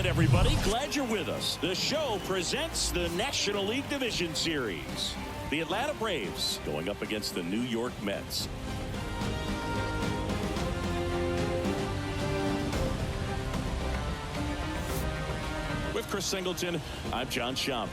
right, everybody. Glad you're with us. The show presents the National League Division Series. The Atlanta Braves going up against the New York Mets. With Chris Singleton, I'm John Shambi.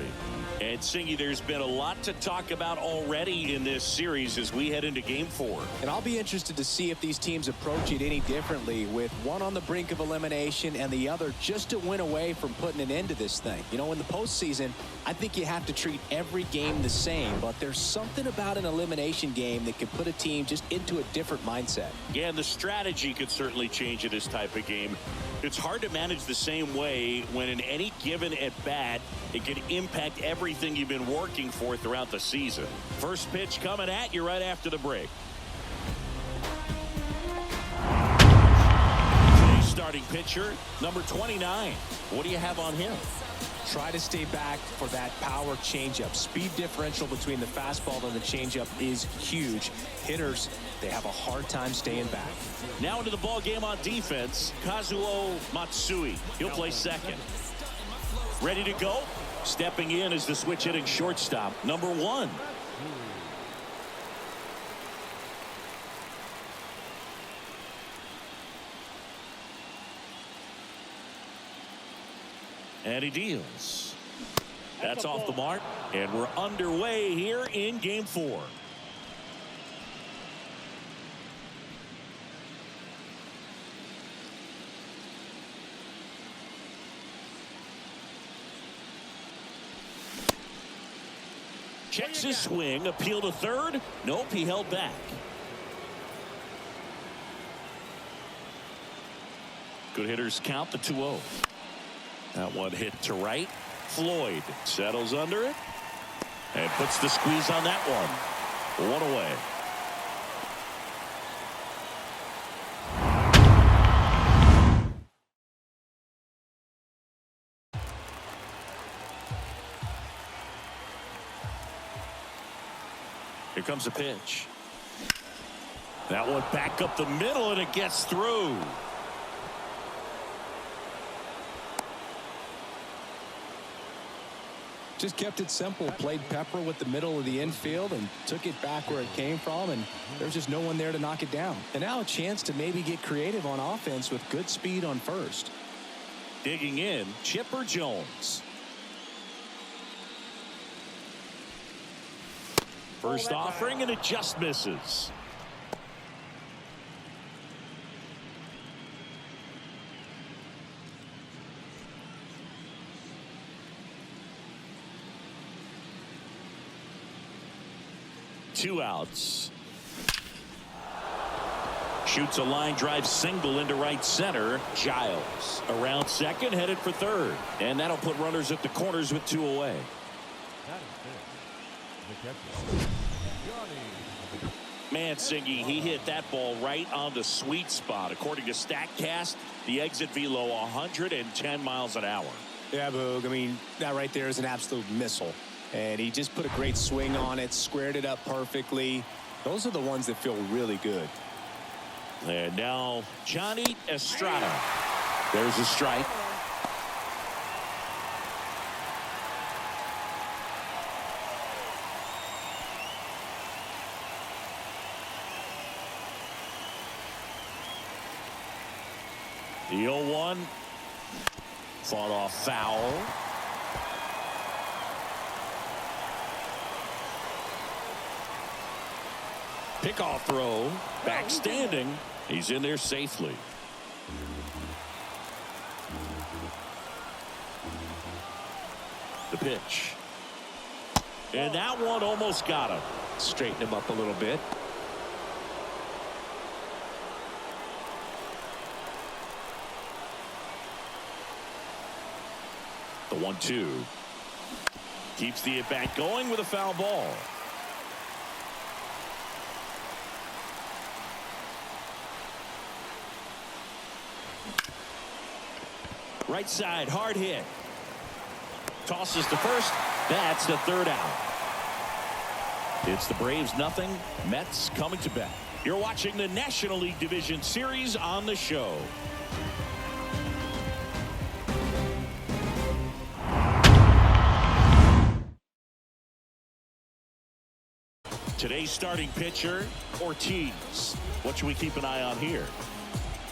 And Singy, there's been a lot to talk about already in this series as we head into Game 4. And I'll be interested to see if these teams approach it any differently, with one on the brink of elimination and the other just a win away from putting an end to this thing. You know, in the postseason, I think you have to treat every game the same, but there's something about an elimination game that could put a team just into a different mindset. Yeah, and the strategy could certainly change in this type of game. It's hard to manage the same way when in any given at-bat, it can impact everything you've been working for throughout the season. First pitch coming at you right after the break. Today's starting pitcher, number 29. What do you have on him? Try to stay back for that power changeup. Speed differential between the fastball and the changeup is huge. Hitters, they have a hard time staying back. Now into the ball game on defense, Kazuo Matsui. He'll play second. Ready to go? Stepping in is the switch hitting shortstop, number 1. And he deals. That's off the mark, and we're underway here in Game 4. Checks his swing, appeal to third. Nope, he held back. Good hitters count the 2-0. That one hit to right. Floyd settles under it and puts the squeeze on that one. One away. Here comes the pitch. That one back up the middle, and it gets through. Just kept it simple, played pepper with the middle of the infield and took it back where it came from, and there's just no one there to knock it down. And now a chance to maybe get creative on offense with good speed on first. Digging in, Chipper Jones. First offering, and it just misses. Two outs. Shoots a line drive single into right center. Giles around second, headed for third. And that'll put runners at the corners with 2 away. Man, Singy, he hit that ball right on the sweet spot. According to StatCast, the exit velo 110 miles an hour. Yeah, Boog, I mean, that right there is an absolute missile. And he just put a great swing on it, squared it up perfectly. Those are the ones that feel really good. And now Johnny Estrada. There's a strike. The 0-1 fought off foul. Pickoff throw, back standing. He's in there safely. The pitch. And that one almost got him. Straighten him up a little bit. The 1-2. Keeps the at-bat going with a foul ball. Right side, hard hit. Tosses to first. That's the third out. It's the Braves nothing. Mets coming to bat. You're watching the National League Division Series on the show. Today's starting pitcher, Ortiz. What should we keep an eye on here?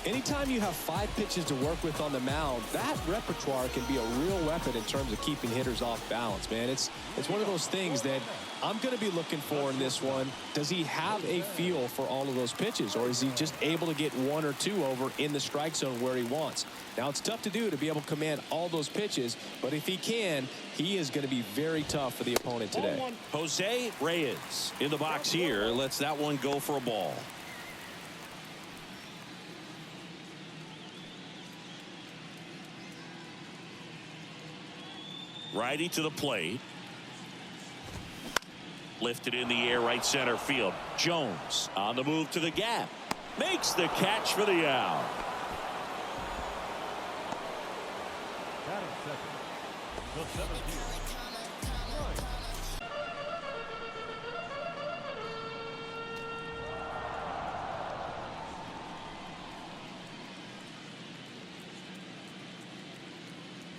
Anytime you have 5 pitches to work with on the mound, that repertoire can be a real weapon in terms of keeping hitters off balance, man. It's one of those things that I'm going to be looking for in this one. Does he have a feel for all of those pitches, or is he just able to get 1 or 2 over in the strike zone where he wants? Now, it's tough to do to be able to command all those pitches, but if he can, he is going to be very tough for the opponent today. Jose Reyes in the box here. Lets that one go for a ball. Righty to the plate. Lifted in the air, right center field. Jones on the move to the gap. Makes the catch for the out.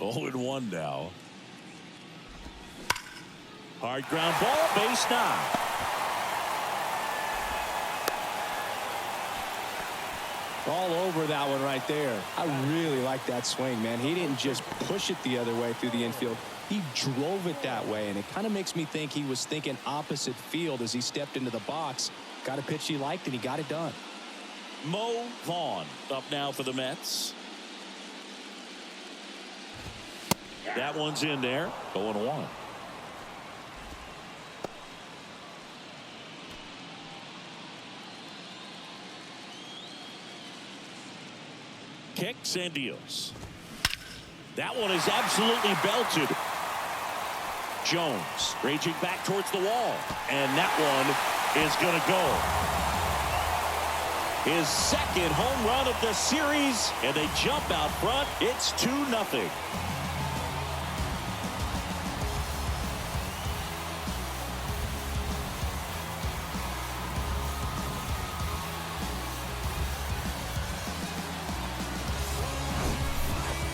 Oh, and 1 now. Hard ground ball, base knock. All over that one right there. I really like that swing, man. He didn't just push it the other way through the infield. He drove it that way, and it kind of makes me think he was thinking opposite field as he stepped into the box. Got a pitch he liked, and he got it done. Mo Vaughn up now for the Mets. That one's in there. 0-1. Kicks and deals. That one is absolutely belted. Jones raging back towards the wall, and that one is going to go. His second home run of the series, and they jump out front. It's 2-0.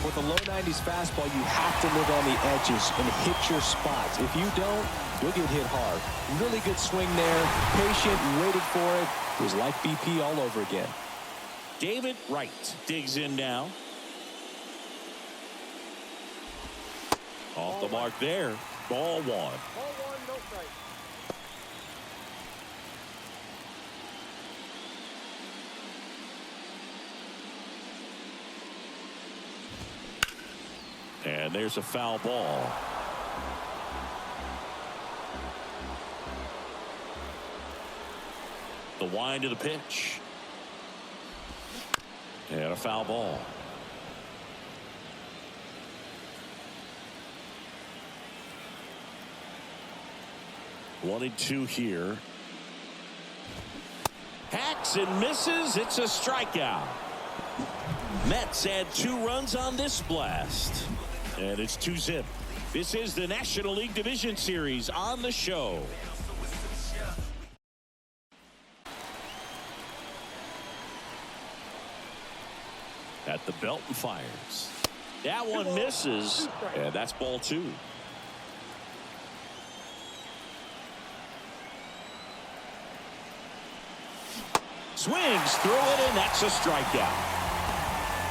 With a low 90s fastball, you have to live on the edges and hit your spots. If you don't, you'll get hit hard. Really good swing there. Patient, waited for it. It was like BP all over again. David Wright digs in now. Off the mark there. Ball 1. Ball 1, no strike. And there's a foul ball. The wind of the pitch. And a foul ball. One and 2 here. Hacks and misses. It's a strikeout. Mets add 2 runs on this blast. And it's 2-0. This is the National League Division Series on the show. At the belt and fires. That one misses. And that's ball 2. Swings through it, and that's a strikeout.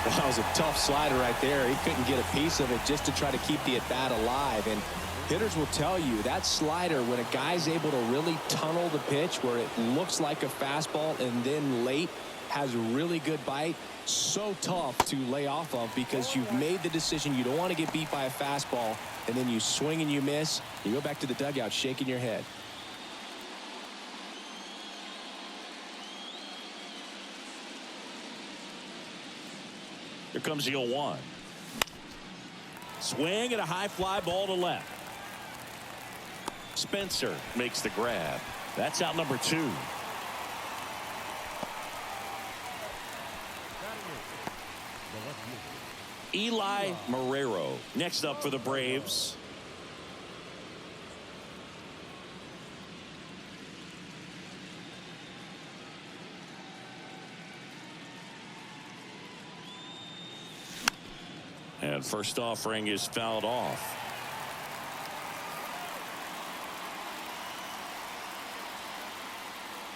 That was a tough slider right there. He couldn't get a piece of it just to try to keep the at-bat alive. And hitters will tell you that slider, when a guy's able to really tunnel the pitch where it looks like a fastball and then late has a really good bite, so tough to lay off of because you've made the decision you don't want to get beat by a fastball, and then you swing and you miss. You go back to the dugout shaking your head. Here comes the 0-1. Swing and a high fly ball to left. Spencer makes the grab. That's out number 2. Eli Marrero next up for the Braves. And first offering is fouled off.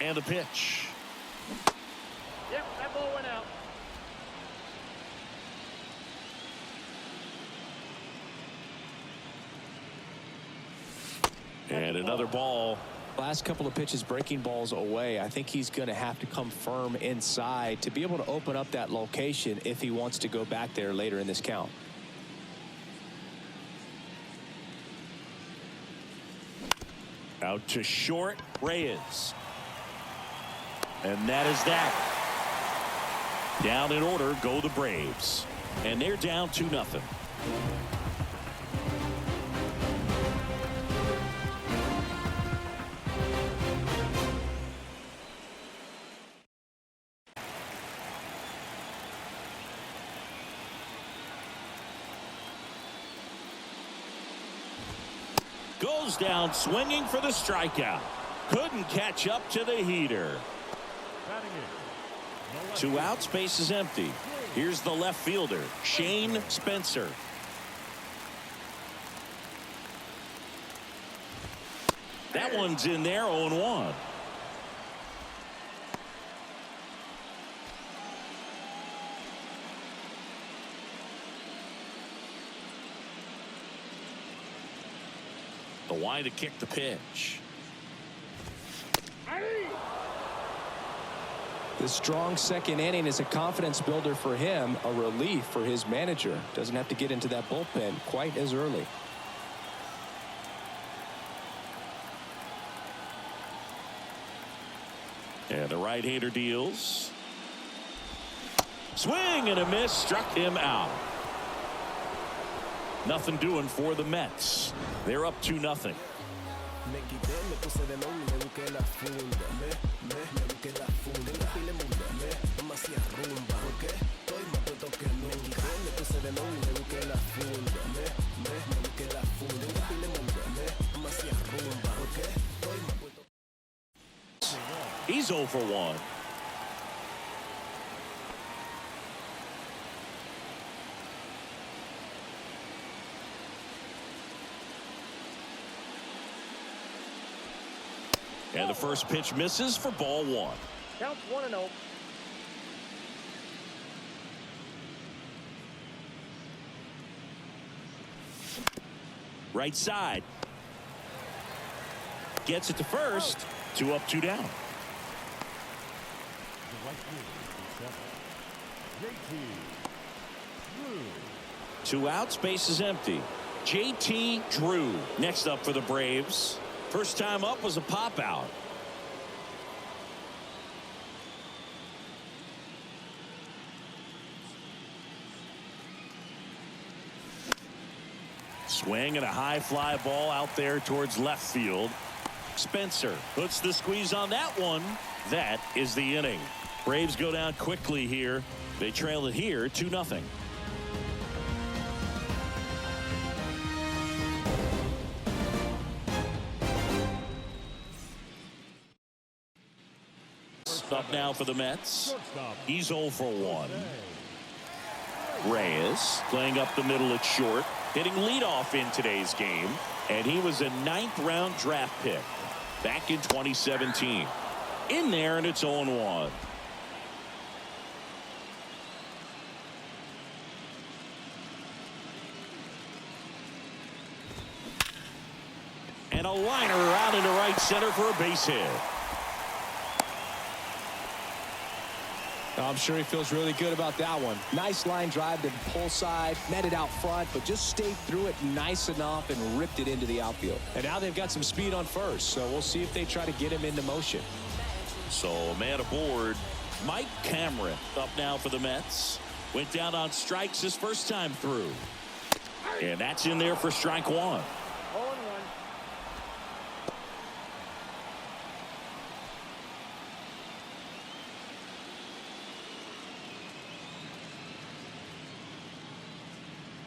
And the pitch. Yep, that ball went out. And another ball. Last couple of pitches breaking balls away. I think he's going to have to come firm inside to be able to open up that location if he wants to go back there later in this count. Out to short, Reyes. And that is that. Down in order go the Braves. And they're down 2-0. Goes down swinging for the strikeout. Couldn't catch up to the heater. 2 outs, base is empty. Here's the left fielder, Shane Spencer. That one's in there, 0-1. The wide to kick the pitch. The strong second inning is a confidence builder for him, a relief for his manager. Doesn't have to get into that bullpen quite as early. And the right-hander deals. Swing and a miss, struck him out. Nothing doing for the Mets. They're up 2-0. He's 0 for 1. And the first pitch misses for ball 1. Counts 1-0. Right side. Gets it to first. 2 up, 2 down. 2 outs, base is empty. JT Drew next up for the Braves. First time up was a pop out. Swing and a high fly ball out there towards left field. Spencer puts the squeeze on that one. That is the inning. Braves go down quickly here. They trail it here 2-0. Up now for the Mets. He's 0 for 1. Reyes playing up the middle at short, hitting leadoff in today's game, and he was a 9th round draft pick back in 2017. In there, and it's 0-1. And a liner out into right center for a base hit. I'm sure he feels really good about that one. Nice line drive to the pull side, netted out front, but just stayed through it nice enough and ripped it into the outfield. And now they've got some speed on first, so we'll see if they try to get him into motion. So a man aboard, Mike Cameron up now for the Mets. Went down on strikes his first time through. And that's in there for strike 1. 0-1.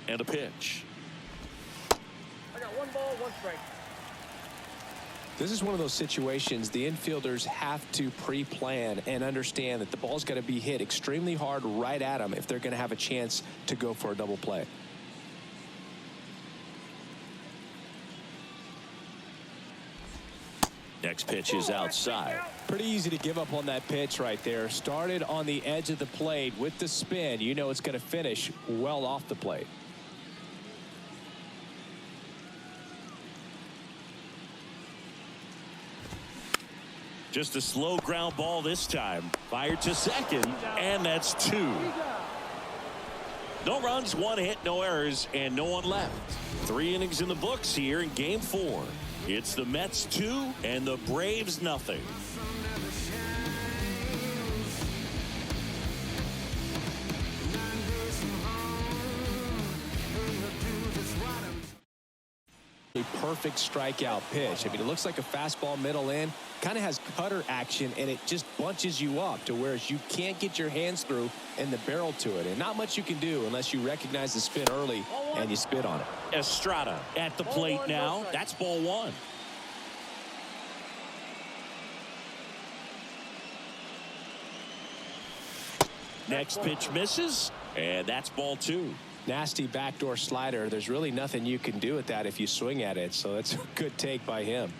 And a pitch. I got 1 ball, 1 strike. This is one of those situations the infielders have to pre-plan and understand that the ball's got to be hit extremely hard right at them if they're going to have a chance to go for a double play. Next pitch is outside. Pretty easy to give up on that pitch right there. Started on the edge of the plate with the spin. You know it's going to finish well off the plate. Just a slow ground ball this time. Fired to second, and that's 2. No runs, 1 hit, no errors, and no one left. 3 innings in the books here in Game 4. It's the Mets 2 and the Braves nothing. A perfect strikeout pitch. I mean, it looks like a fastball middle in, kind of has cutter action, and it just bunches you up to where you can't get your hands through and the barrel to it. And not much you can do unless you recognize the spin early and you spit on it. Estrada at the plate now. That's ball 1. Next pitch misses, and that's ball 2. Nasty backdoor slider. There's really nothing you can do with that if you swing at it. So that's a good take by him.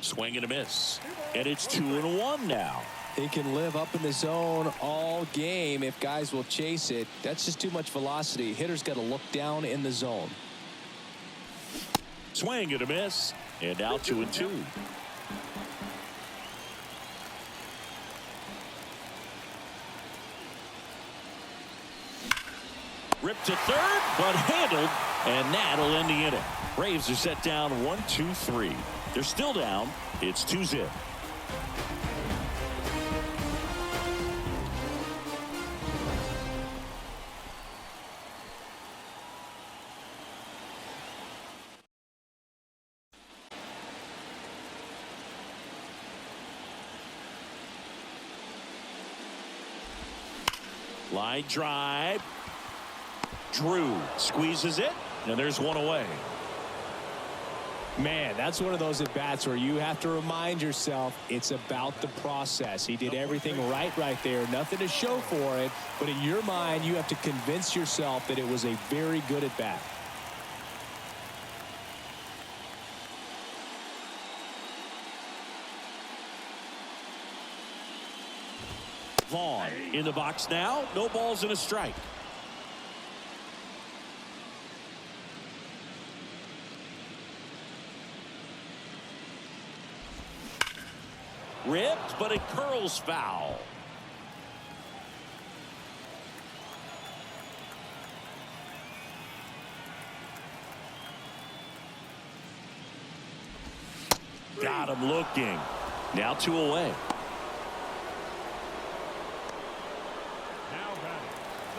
Swing and a miss. And it's 2-1 now. He can live up in the zone all game if guys will chase it. That's just too much velocity. Hitter's got to look down in the zone. Swing and a miss. And now 2-2. Ripped to third, but handled, and that'll end the inning. Braves are set down 1-2-3. They're still down. It's 2-0. Line drive. Drew squeezes it, and there's one away. Man, that's one of those at-bats where you have to remind yourself it's about the process. He did everything right there. Nothing to show for it, but in your mind, you have to convince yourself that it was a very good at-bat. Vaughn in the box now. No balls and a strike. Ripped, but it curls foul. Got him looking. Now 2 away.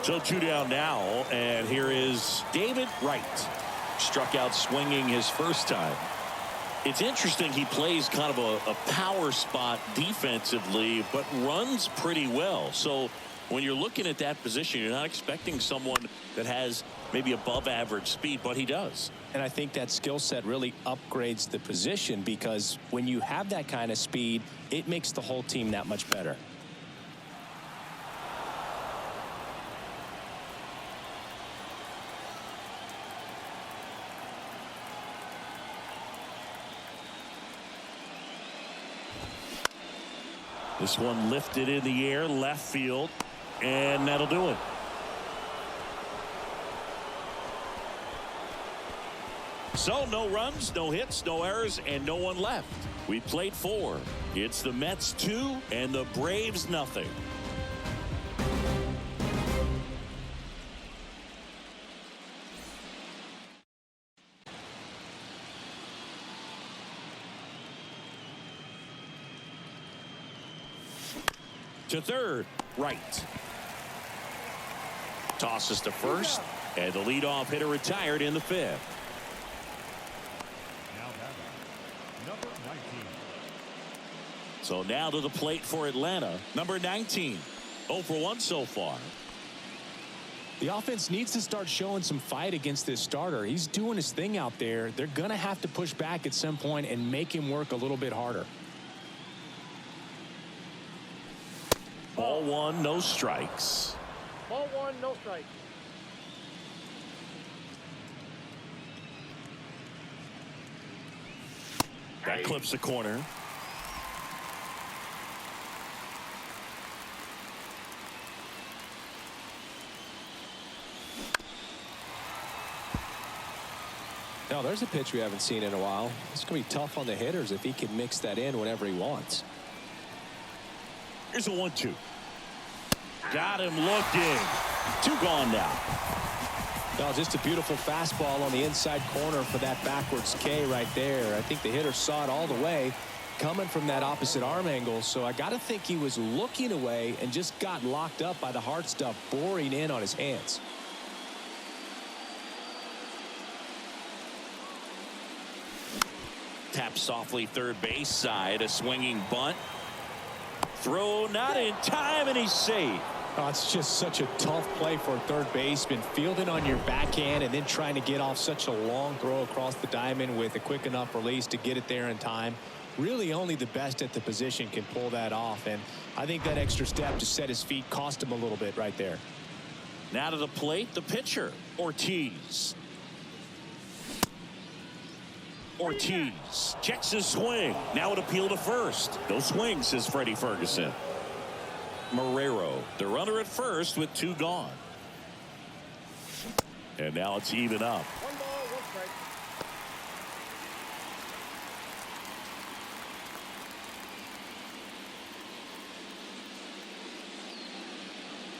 So 2 down now, and here is David Wright. Struck out swinging his first time. It's interesting he plays kind of a power spot defensively, but runs pretty well. So when you're looking at that position, you're not expecting someone that has maybe above average speed, but he does. And I think that skill set really upgrades the position because when you have that kind of speed, it makes the whole team that much better. This one lifted in the air, left field, and that'll do it. So no runs, no hits, no errors, and no one left. We played 4. It's the Mets 2 and the Braves nothing. To third, Wright. Tosses to first, and the leadoff hitter retired in the 5th. Number 19. So now to the plate for Atlanta, number 19. 0 for 1 so far. The offense needs to start showing some fight against this starter. He's doing his thing out there. They're going to have to push back at some point and make him work a little bit harder. Ball 1, no strikes. Ball 1, no strike. That clips the corner. Now, there's a pitch we haven't seen in a while. It's going to be tough on the hitters if he can mix that in whenever he wants. Here's a 1-2. Got him looking. 2 gone now. Well, just a beautiful fastball on the inside corner for that backwards K right there. I think the hitter saw it all the way coming from that opposite arm angle. So I got to think he was looking away and just got locked up by the hard stuff boring in on his hands. Tap softly third base side. A swinging bunt. Throw not in time, and he's safe. Oh, it's just such a tough play for a third baseman, fielding on your backhand and then trying to get off such a long throw across the diamond with a quick enough release to get it there in time. Really only the best at the position can pull that off, and I think that extra step to set his feet cost him a little bit right there. Now to the plate, the pitcher, Ortiz. Ortiz checks his swing. Now an appeal to first. No swing, says Freddie Ferguson. Marrero, the runner at first with 2 gone. And now it's even up. 1 ball, 1 strike.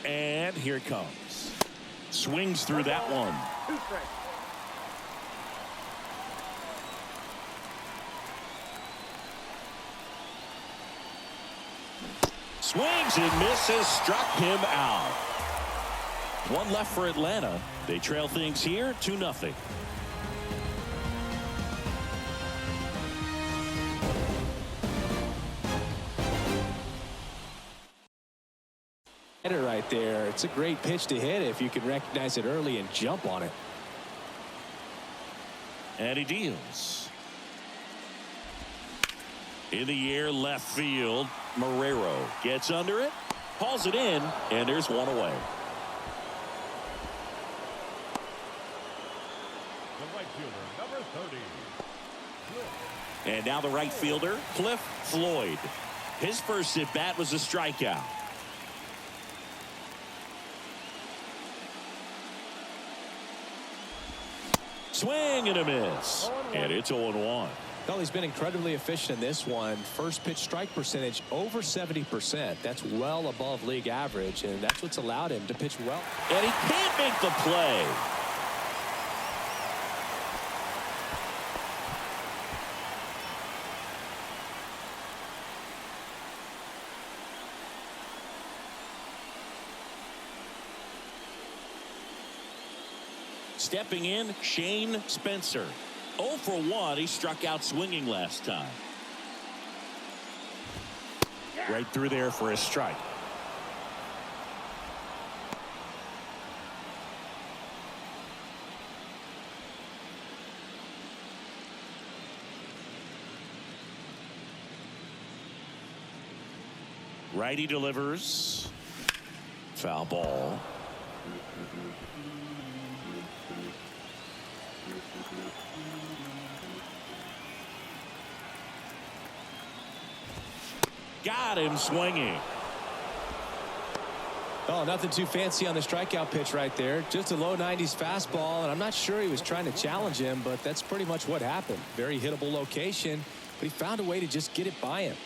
And here it comes. Swings through that one. 2 strikes. Swings and misses, struck him out. 1 left for Atlanta. They trail things here 2-0. Hitter right there. It's a great pitch to hit if you can recognize it early and jump on it. And he deals. In the air, left field. Marrero gets under it, hauls it in, and there's 1 away. The right fielder, number 30. And now the right fielder, Cliff Floyd. His first at bat was a strikeout. Swing and a miss. And it's 0-1. Well, he's been incredibly efficient in this one. First pitch strike percentage over 70%. That's well above league average, and that's what's allowed him to pitch well. And he can't make the play. Stepping in, Shane Spencer. 0 for 1. He struck out swinging last time. Right through there for a strike. Righty delivers. Foul ball. Got him swinging. Oh, nothing too fancy on the strikeout pitch right there. Just a low 90s fastball, and I'm not sure he was trying to challenge him, but that's pretty much what happened. Very hittable location, but he found a way to just get it by him.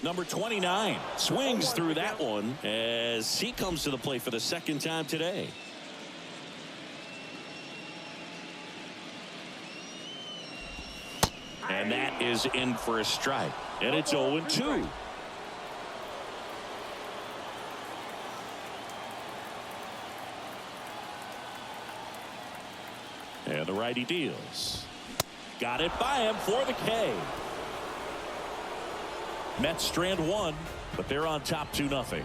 Number 29 swings through that one as he comes to the plate for the 2nd time today. And that is in for a strike. And it's 0-2. And the righty deals. Got it by him for the K. Mets strand 1, but they're on top 2-0.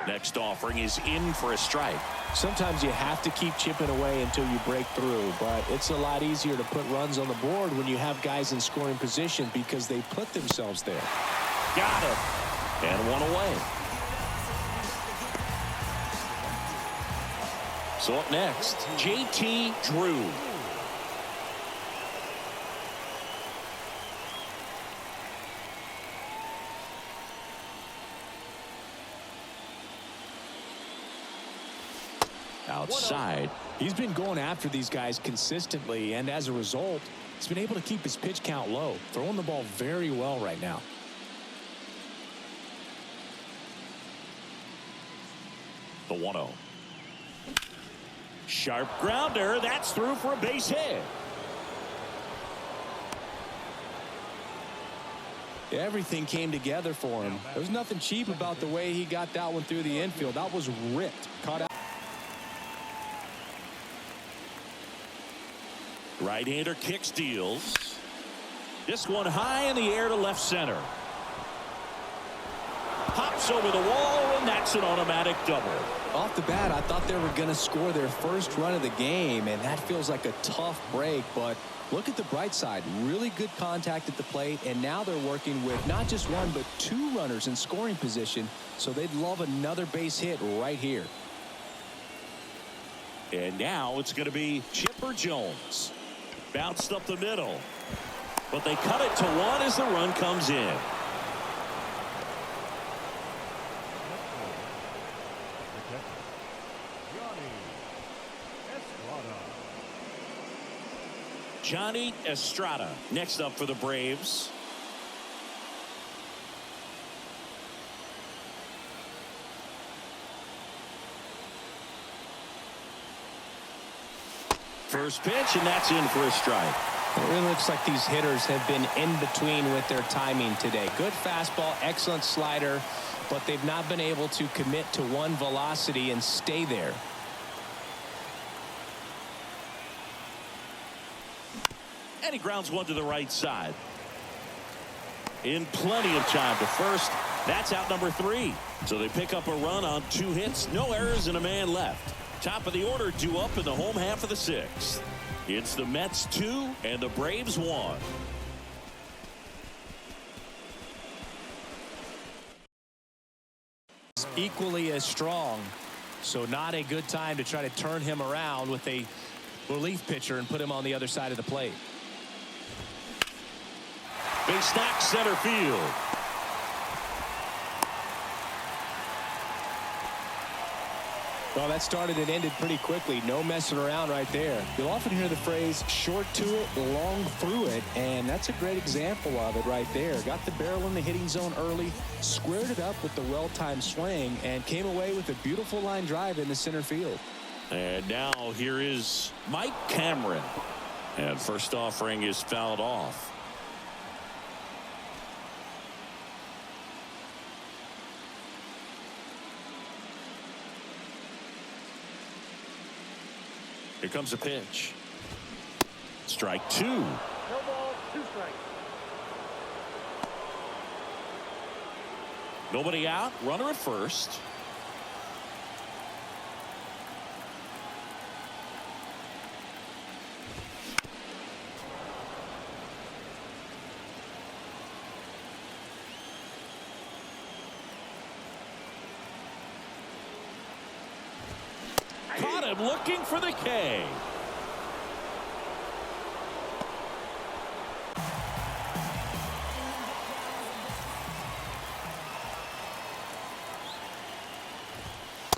Next offering is in for a strike. Sometimes you have to keep chipping away until you break through, but it's a lot easier to put runs on the board when you have guys in scoring position because they put themselves there. Got it. And 1 away. So up next, JT Drew. Outside. He's been going after these guys consistently, and as a result, he's been able to keep his pitch count low, throwing the ball very well right now. The 1-0. Sharp grounder. That's through for a base hit. Everything came together for him. There was nothing cheap about the way he got that one through the infield. That was ripped. Caught out. Right-hander kick steals. This one high in the air to left center. Pops over the wall, and that's an automatic double. Off the bat, I thought they were going to score their first run of the game, and that feels like a tough break. But look at the bright side. Really good contact at the plate, and now they're working with not just one, but two runners in scoring position. So they'd love another base hit right here. And now it's going to be Chipper Jones. Bounced up the middle. But they cut it to one as the run comes in. Johnny Estrada next up for the Braves. First pitch, and that's in for a strike. It really looks like these hitters have been in between with their timing today. Good fastball, excellent slider, but they've not been able to commit to one velocity and stay there. And he grounds one to the right side. In plenty of time to first. That's out number 3. So they pick up a run on 2 hits, no errors, and a man left. Top of the order due up in the home half of the 6th. It's the Mets 2 and the Braves 1. Equally as strong, so not a good time to try to turn him around with a relief pitcher and put him on the other side of the plate. Base knock center field. Well, that started and ended pretty quickly. No messing around right there. You'll often hear the phrase short to it, long through it, and that's a great example of it right there. Got the barrel in the hitting zone early, squared it up with the well-timed swing, and came away with a beautiful line drive in the center field. And now here is Mike Cameron. And first offering is fouled off. Here comes a pitch. Strike 2. No ball, 2 strikes. Nobody out. Runner at first. Caught him looking for the K.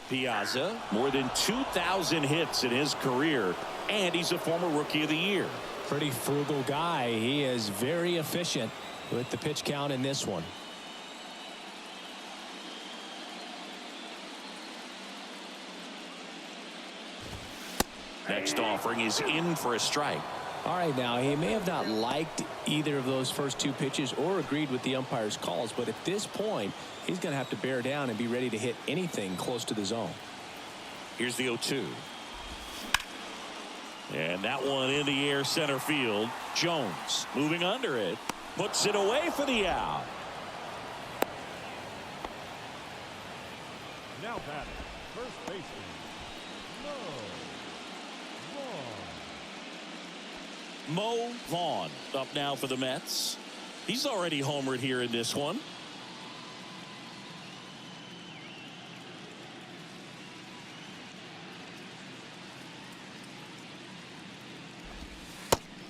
Piazza, more than 2,000 hits in his career, and he's a former Rookie of the Year. Pretty frugal guy. He is very efficient with the pitch count in this one. Next offering is in for a strike. All right, now he may have not liked either of those first 2 pitches or agreed with the umpire's calls, but at this point he's going to have to bear down and be ready to hit anything close to the zone. Here's the 0-2. And that one in the air center field. Jones moving under it, puts it away for the out. Now batting, first baseman, Mo Vaughn up now for the Mets. He's already homered here in this one.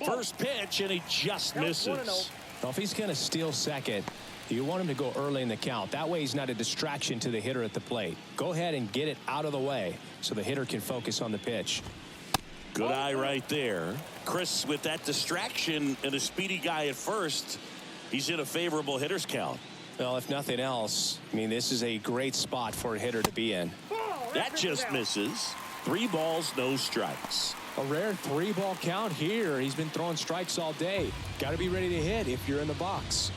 First pitch, and he just misses. Well, if he's going to steal second, you want him to go early in the count. That way he's not a distraction to the hitter at the plate. Go ahead and get it out of the way so the hitter can focus on the pitch. Good eye right there. Chris, with that distraction and a speedy guy at first, he's in a favorable hitter's count. Well, if nothing else, I mean, this is a great spot for a hitter to be in. That just misses. 3 balls, no strikes. A rare 3-ball count here. He's been throwing strikes all day. Got to be ready to hit if you're in the box.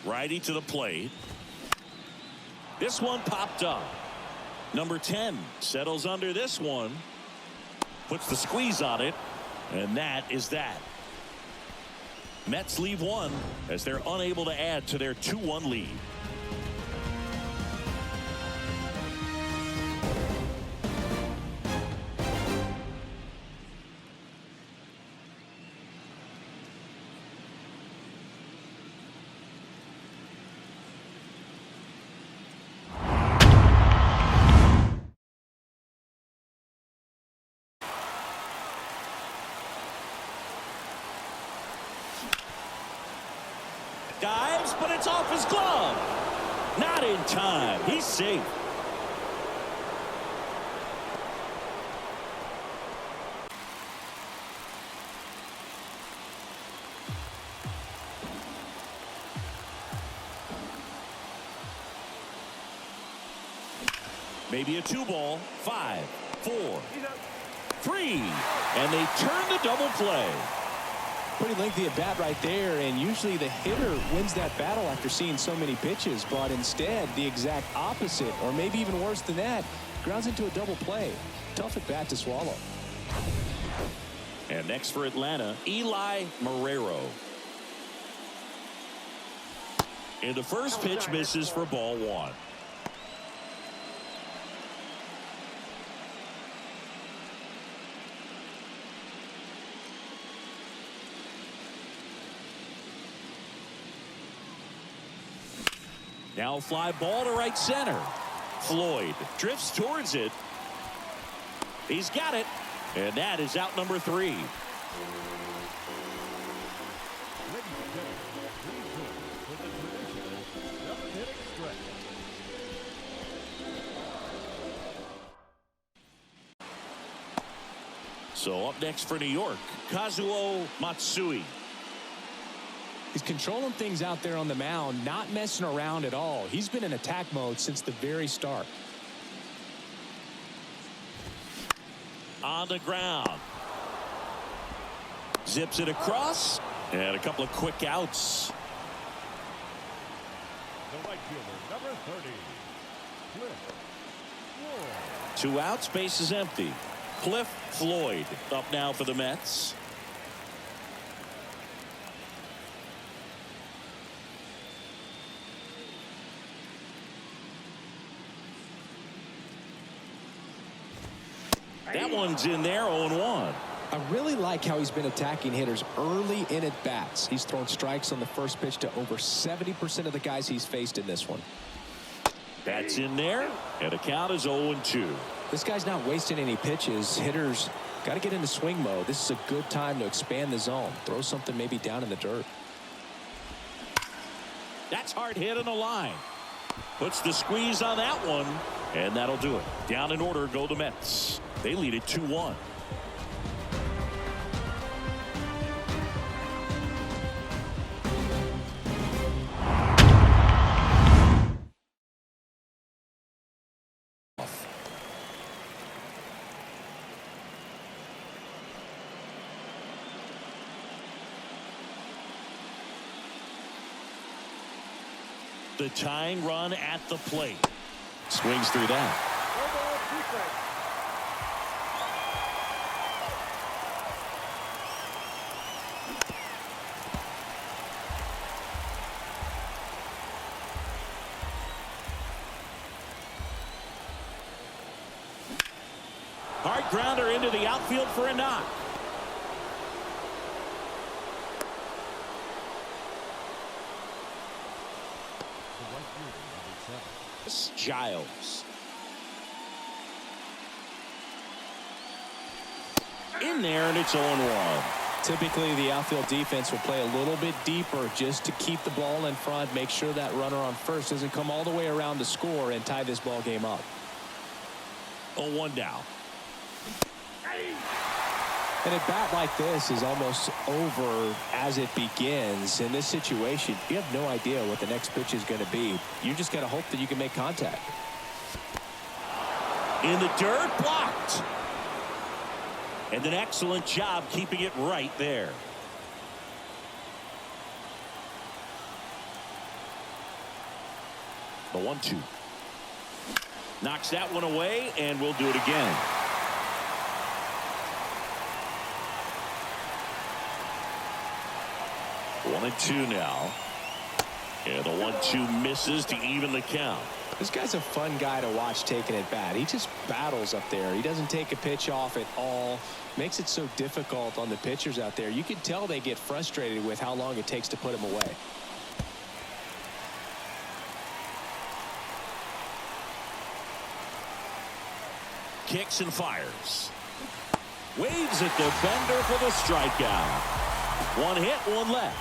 Righty to the plate. This one popped up. Number 10 settles under this one. Puts the squeeze on it. And that is that. Mets leave one as they're unable to add to their 2-1 lead. Dives, but it's off his glove. Not in time. He's safe. Maybe a 2-ball. 5, 4, 3, and they turn the double play. Pretty lengthy at bat right there, and usually the hitter wins that battle after seeing so many pitches, but instead the exact opposite, or maybe even worse than that, grounds into a double play. Tough at bat to swallow. And next for Atlanta, Eli Marrero. And the first pitch misses for ball 1. Now fly ball to right center. Floyd drifts towards it. He's got it. And that is out number 3. Ladies and gentlemen, please join for the traditional 7-inning stretch. So up next for New York, Kazuo Matsui. He's controlling things out there on the mound, not messing around at all. He's been in attack mode since the very start. On the ground. Zips it across. And a couple of quick outs. The right fielder, number 30, Cliff Floyd. 2 outs, base is empty. Cliff Floyd up now for the Mets. That one's in there, 0-1. I really like how he's been attacking hitters early in at bats. He's thrown strikes on the first pitch to over 70% of the guys he's faced in this one. That's in there, and the count is 0-2. This guy's not wasting any pitches. Hitters got to get into swing mode. This is a good time to expand the zone. Throw something maybe down in the dirt. That's hard hit on the line. Puts the squeeze on that one, and that'll do it. Down in order go the Mets. They lead it 2-1. The tying run at the plate. Swings through that. Hard grounder into the outfield for a knock. Giles. in there, and it's 0-1. Typically, the outfield defense will play a little bit deeper just to keep the ball in front, make sure that runner on first doesn't come all the way around to score and tie this ball game up. 0-1 now. And a bat like this is almost over as it begins. In this situation, you have no idea what the next pitch is going to be. You just got to hope that you can make contact. In the dirt, blocked. And an excellent job keeping it right there. The 1-2. Knocks that one away, and we'll do it again. One and two now. And the 1-2 misses to even the count. This guy's a fun guy to watch taking at bat. He just battles up there. He doesn't take a pitch off at all. Makes it so difficult on the pitchers out there. You can tell they get frustrated with how long it takes to put him away. Kicks and fires. Waves at the bender for the strikeout. One hit, one left.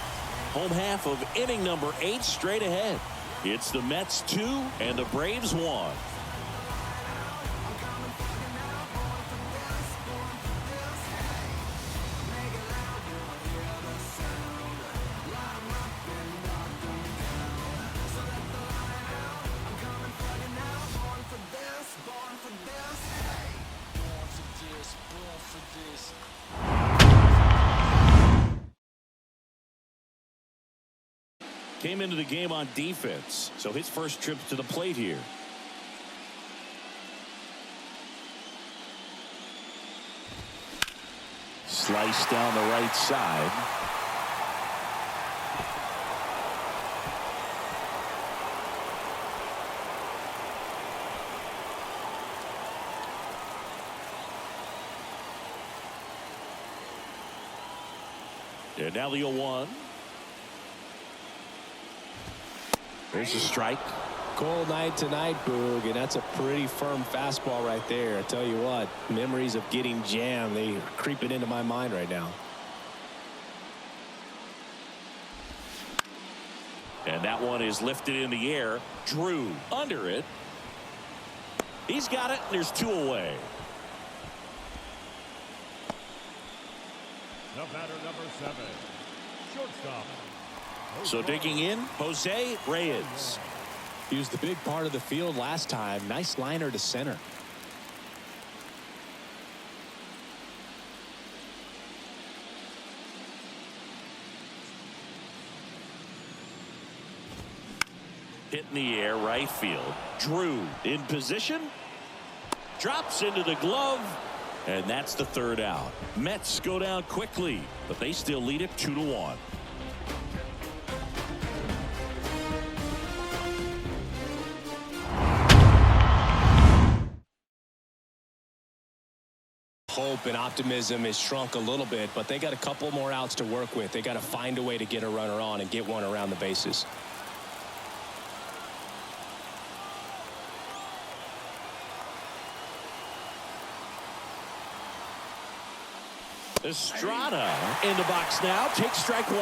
Home half of inning number 8 straight ahead. It's the Mets 2 and the Braves 1. Came into the game on defense, so his first trip to the plate here. Slice down the right side. And now the 0-1. There's a strike. Cold night tonight, Boog, and that's a pretty firm fastball right there. I tell you what, memories of getting jammed, they are creeping into my mind right now. And that one is lifted in the air. Drew under it. He's got it, and there's 2 away. The batter, number 7, shortstop. So digging in, Jose Reyes. He was the big part of the field last time. Nice liner to center. Hit in the air, right field. Drew in position. Drops into the glove. And that's the 3rd out. Mets go down quickly, but they still lead it 2-1. Hope and optimism is shrunk a little bit, but they got a couple more outs to work with. They got to find a way to get a runner on and get one around the bases. Estrada in the box now. Takes strike 1.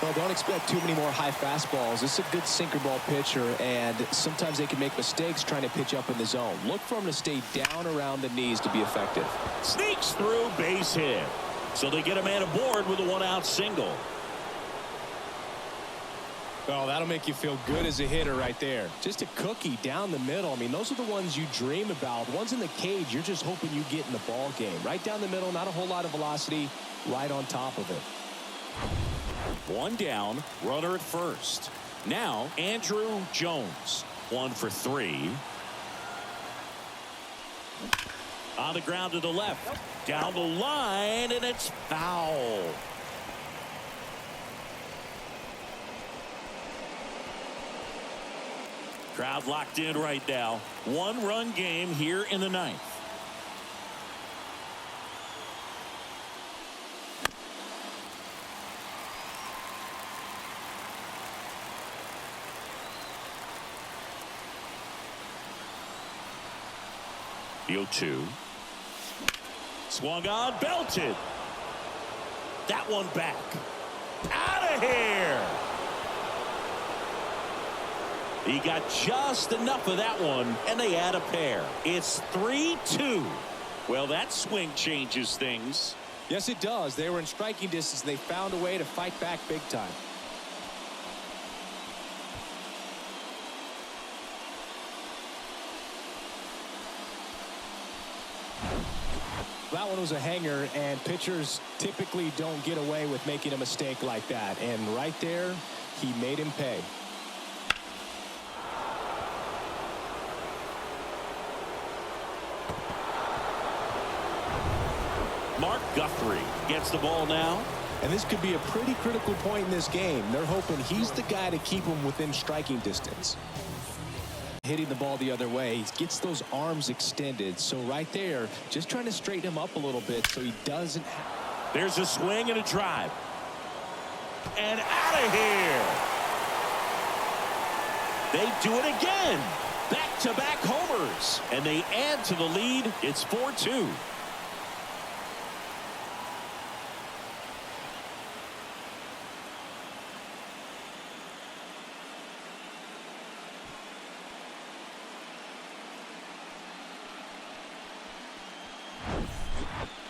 Well, don't expect too many more high fastballs. This is a good sinker ball pitcher, and sometimes they can make mistakes trying to pitch up in the zone. Look for him to stay down around the knees to be effective. Sneaks through, base hit. So they get a man aboard with a 1-out single. Oh, that'll make you feel good as a hitter right there. Just a cookie down the middle. I mean, those are the ones you dream about. Ones in the cage, you're just hoping you get in the ball game. Right down the middle, not a whole lot of velocity, right on top of it. 1 down, runner at first. Now, Andrew Jones, 1 for 3. On the ground to the left. Down the line, and it's foul. Crowd locked in right now. 1-run game here in the 9th. The 0-2. Swung on, belted. That one back. Out of here. He got just enough of that one, and they add a pair. It's 3-2. Well, that swing changes things. Yes, it does. They were in striking distance. They found a way to fight back big time. That one was a hanger, and pitchers typically don't get away with making a mistake like that. And right there, he made him pay. Mark Guthrie gets the ball now. And this could be a pretty critical point in this game. They're hoping he's the guy to keep them within striking distance. Hitting the ball the other way, he gets those arms extended. So right there, just trying to straighten him up a little bit so he doesn't. There's a swing and a drive. And out of here. They do it again. Back-to-back homers. And they add to the lead. It's 4-2.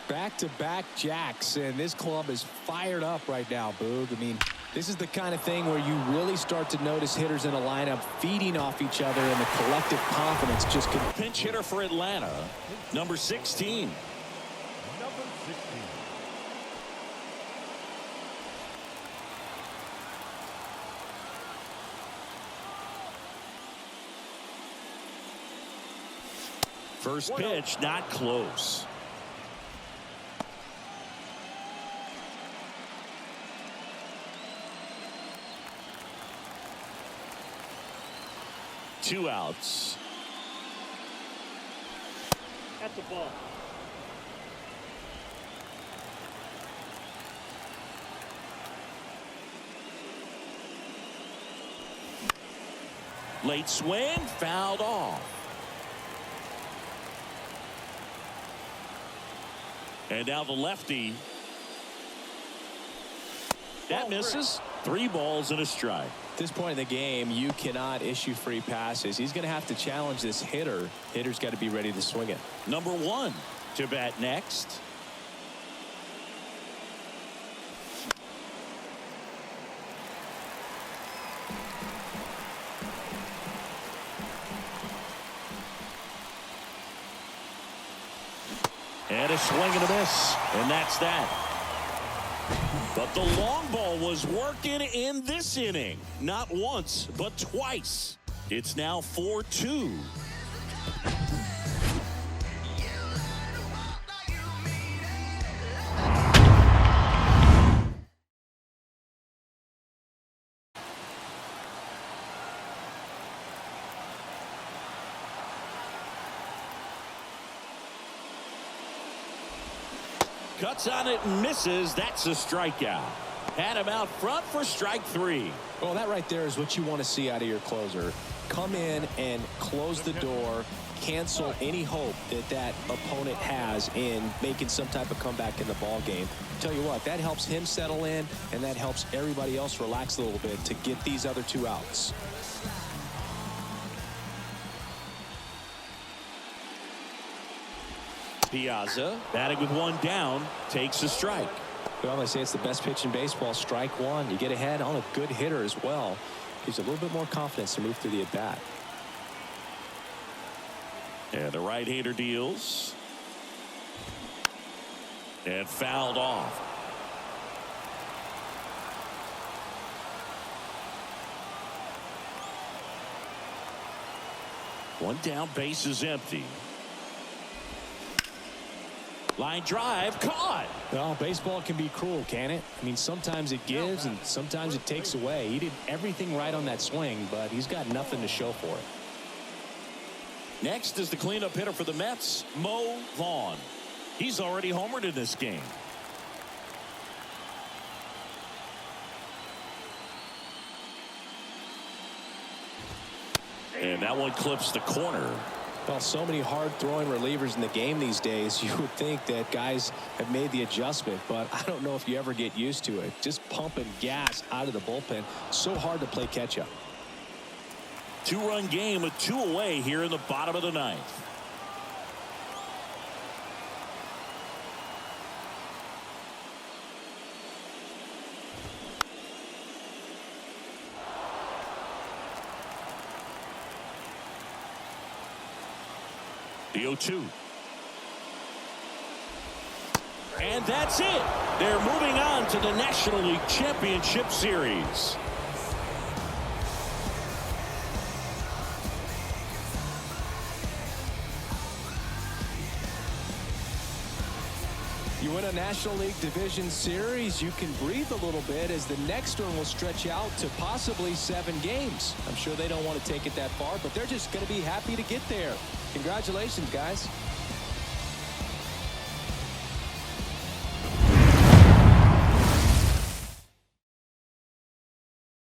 Back-to-back jacks, and this club is fired up right now, Boog. I mean, this is the kind of thing where you really start to notice hitters in a lineup feeding off each other, and the collective confidence just can. Pinch hitter for Atlanta, number 16. Number 16. First pitch, not close. Two outs. At the ball. Late swing, fouled off. And now the lefty. That misses. 3 balls and a strike. At this point in the game, you cannot issue free passes. He's going to have to challenge this hitter. Hitter's got to be ready to swing it. Number 1 to bat next. And a swing and a miss. And that's that. But the long ball was working in this inning. Not once, but twice. It's now 4-2. Cuts on it and misses. That's a strikeout. Had him out front for strike 3. Well, that right there is what you want to see out of your closer. Come in and close the door, cancel any hope that that opponent has in making some type of comeback in the ball game. Tell you what, that helps him settle in, and that helps everybody else relax a little bit to get these other 2 outs. Piazza batting with 1 down, takes a strike. Well, they say it's the best pitch in baseball. Strike 1. You get ahead on a good hitter as well. Gives you a little bit more confidence to move through the at-bat. And the right-hander deals. And fouled off. One down, base is empty. Line drive, caught. Well, baseball can be cruel, can it? I mean, sometimes it gives and sometimes it takes away. He did everything right on that swing, but he's got nothing to show for it. Next is the cleanup hitter for the Mets, Mo Vaughn. He's already homered in this game. And that one clips the corner. Well, so many hard-throwing relievers in the game these days, you would think that guys have made the adjustment, but I don't know if you ever get used to it. Just pumping gas out of the bullpen. So hard to play catch-up. 2-run game with 2 away here in the bottom of the 9th. The 0-2. And that's it. They're moving on to the National League Championship Series. You win a National League Division Series, you can breathe a little bit as the next one will stretch out to possibly 7 games. I'm sure they don't want to take it that far, but they're just going to be happy to get there. Congratulations, guys.